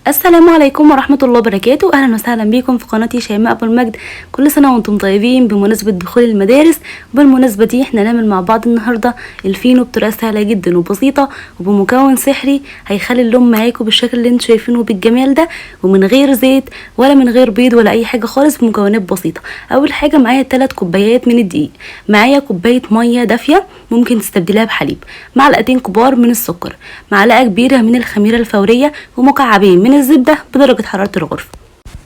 السلام عليكم ورحمة الله وبركاته. أهلا وسهلا بكم في قناتي شيماء أبو المجد. كل سنة وانتم طيبين بمناسبة دخول المدارس، وبالمناسبة دي احنا نعمل مع بعض النهاردة الفينو بطريقة سهلة جدا وبسيطة وبمكون سحري هيخلي اللون معاكم بالشكل اللي انتم شايفينه بالجمال ده، ومن غير زيت ولا من غير بيض ولا أي حاجة خالص، بمكونات بسيطة. أول حاجة معايا 3 كوبايات من الدقيق، معايا كوباية مية دافية ممكن تستبدلها بحليب، معلقتين كبار من السكر، معلقة كبيرة من الخميرة الفورية، ومكعبين من الزبدة بدرجة حرارة الغرفة.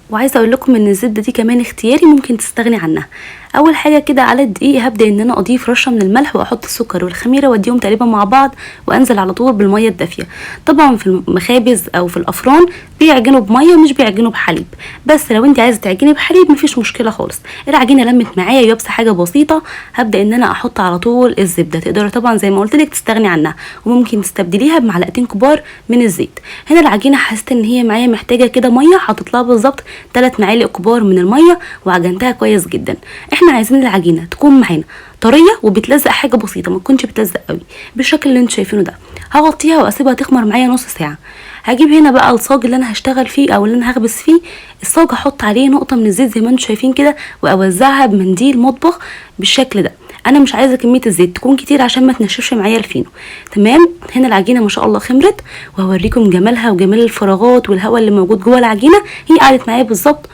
وعايزه اقول لكم ان الزبده دي كمان اختياري، ممكن تستغني عنها. اول حاجه كده على الدقيق هبدا ان انا اضيف رشه من الملح واحط السكر والخميره واديهم تقريبا مع بعض، وانزل على طول بالميه الدافيه. طبعا في المخابز او في الافران بيعجنوا بميه مش بيعجنوا بحليب، بس لو انت عايزه تعجني بحليب مفيش مشكله خالص. العجينه لمت معايا يابسه حاجه بسيطه، هبدا ان انا احط على طول الزبده. تقدري طبعا زي ما قلت لك تستغني عنها، وممكن تستبدليها بمعلقتين كبار من الزيت. هنا العجينه حسيت ان هي معايا محتاجه كده ميه، حطيت لها بالظبط 3 معالق كبار من الميه وعجنتها كويس جدا. احنا عايزين العجينه تكون معانا طريه وبتلزق حاجه بسيطه، ما تكونش بتلزق قوي بالشكل اللي انتوا شايفينه ده. هغطيها واسيبها تخمر معايا نص ساعه. هجيب هنا بقى الصاج اللي انا هشتغل فيه او اللي انا هخبز فيه. الصاج هحط عليه نقطه من الزيت زي ما انتوا شايفين كده، واوزعها بمنديل مطبخ بالشكل ده. انا مش عايزه كميه الزيت تكون كتير عشان ما تنشفش معايا الفينو. تمام. هنا العجينه ما شاء الله خمرت، وهوريكم جمالها وجمال الفراغات والهواء اللي موجود جوه العجينه. هي قعدت معايا بالظبط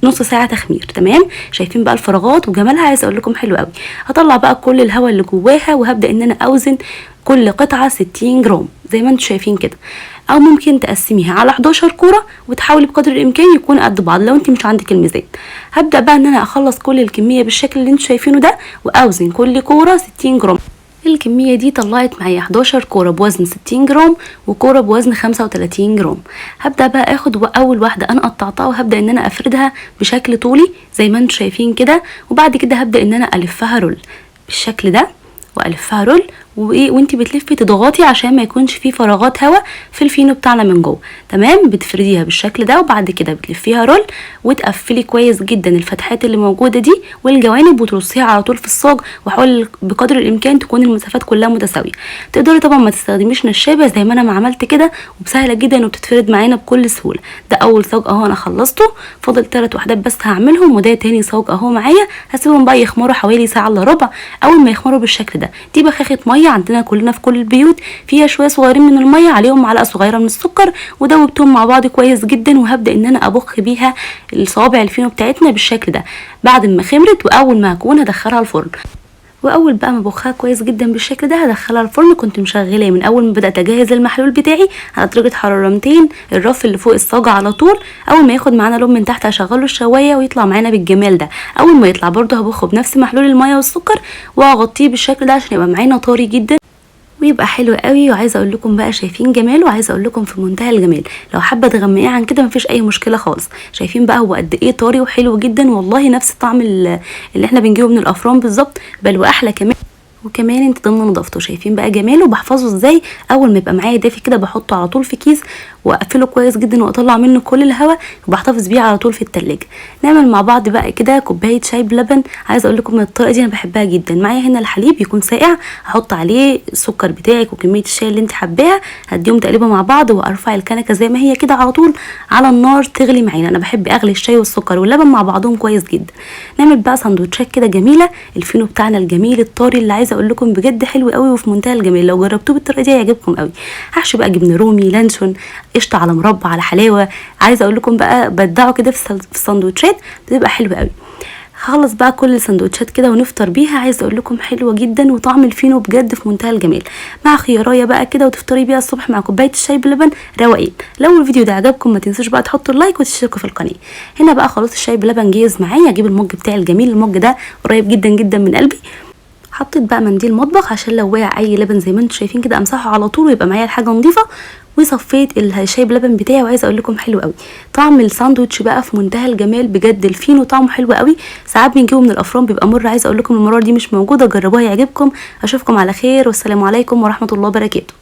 نص ساعه تخمير. تمام. شايفين بقى الفراغات وجمالها، عايزه اقول لكم حلو قوي. هطلع بقى كل الهواء اللي جواها، وهبدا ان انا اوزن كل قطعه 60 جرام زي ما انتم شايفين كده، او ممكن تقسميها على 11 كوره وتحاولي بقدر الامكان يكون قد بعض لو انت مش عندك الميزان. هبدا بقى ان انا اخلص كل الكميه بالشكل اللي انتم شايفينه ده، واوزن كل كوره 60 جرام. الكميه دي طلعت معايا 11 كوره بوزن 60 جرام وكوره بوزن 35 جرام. هبدا بقى اخد اول واحده انا قطعتها، وهبدا ان انا افردها بشكل طولي زي ما انتم شايفين كده، وبعد كده هبدا ان انا الفها رول بالشكل ده، والفها رول. وانتي بتلفي تضغطي عشان ما يكونش فيه فراغات هواء في الفينو بتاعنا من جوه. تمام. بتفرديها بالشكل ده، وبعد كده بتلفيها رول وتقفلي كويس جدا الفتحات اللي موجوده دي والجوانب، وترصيها على طول في الصاج. وحاول بقدر الامكان تكون المسافات كلها متساويه. تقدري طبعا ما تستخدميش نشابه زي ما انا ما عملت كده، وسهله جدا وبتتفرد معانا بكل سهوله. ده اول صاج اهو انا خلصته، فاضل 3 وحدات بس هعملهم، وده تاني صاج اهو معايا. هسيبهم بقى يخمروا حوالي ساعه الا ربع. اول ما يخمروا بالشكل ده، دي بخاخه ميه عندنا كلنا في كل البيوت، فيها شويه صغيرين من الميه عليهم معلقه صغيره من السكر، ودوبتهم مع بعض كويس جدا. وهبدا ان انا ابخ بيها الصوابع الفينو بتاعتنا بالشكل ده بعد ما خمرت. واول ما هكون هدخلها الفرن، واول بقى ما بخها كويس جدا بالشكل ده هدخلها الفرن. كنت مشغلاه من اول ما بدات اجهز المحلول بتاعي على درجه حراره 200، الرف اللي فوق الصاجه على طول. اول ما ياخد معانا لون من تحت هشغله الشوايه ويطلع معانا بالجمال ده. اول ما يطلع برده هبخه بنفس محلول الميه والسكر، واغطيه بالشكل ده عشان يبقى معانا طري جدا ويبقى حلو قوي. وعايزه اقول لكم بقى شايفين جماله، وعايزه اقول لكم في منتهى الجمال. لو حابه تغمقيه عن كده مفيش اي مشكله خالص. شايفين بقى هو قد ايه طري وحلو جدا، والله نفس طعم اللي احنا بنجيبه من الافران بالظبط، بل واحلى كمان. وكمان انت ضمن نظافته. شايفين بقى جماله. بحفظه ازاي؟ اول ما يبقى معايا دافي كده بحطه على طول في كيس، واقفله كويس جدا، واطلع منه كل الهواء، وبحتفظ بيه على طول في التلاجة. نعمل مع بعض بقى كده كوبايه شاي بلبن. عايزه اقول لكم الطريقه دي انا بحبها جدا. معايا هنا الحليب يكون ساقع، هحط عليه السكر بتاعك وكميه الشاي اللي انت حباها، هديهم تقليبه مع بعض، وارفع الكنكه زي ما هي كده على طول على النار تغلي معانا. انا بحب اغلي الشاي والسكر واللبن مع بعضهم كويس جدا. نعمل بقى سندوتشات كده جميله. الفينو بتاعنا الجميل الطري اللي عايزه اقول لكم بجد حلو قوي وفي منتهى الجمال. لو جربتوه بالطريقه دي هيعجبكم قوي. هحشي بقى جبنه رومي، لانشون، قشطه على مربى على حلاوه. عايزه اقول لكم بقى بدعه كده في السندوتشات بتبقى حلوه قوي. هخلص بقى كل السندوتشات كده ونفطر بيها. عايزه اقول لكم حلوه جدا، وطعم الفينو بجد في منتهى الجمال، مع خياريه بقى كده وتفطري بيها الصبح مع كوبايه الشاي بلبن روقين. لو الفيديو ده عجبكم ما تنسوش بقى تحطوا اللايك وتشتركوا في القناه. هنا بقى خلاص الشاي بلبن جاهز معايا. اجيب المج بتاعي الجميل، المج ده قريب جدا جدا من قلبي. حطيت بقى منديل مطبخ عشان لو وقع اي لبن زي ما انتم شايفين كده امسحه على طول ويبقى معايا الحاجه نظيفه. وصفيت الشاي بلبن بتاعي. وعايزه اقول لكم حلو قوي طعم الساندوتش بقى في منتهى الجمال بجد. الفينو طعمه حلو قوي. ساعات بنجيبه من الافران بيبقى مر. عايزه اقول لكم المرار دي مش موجوده، جربوها يعجبكم. اشوفكم على خير، والسلام عليكم ورحمه الله وبركاته.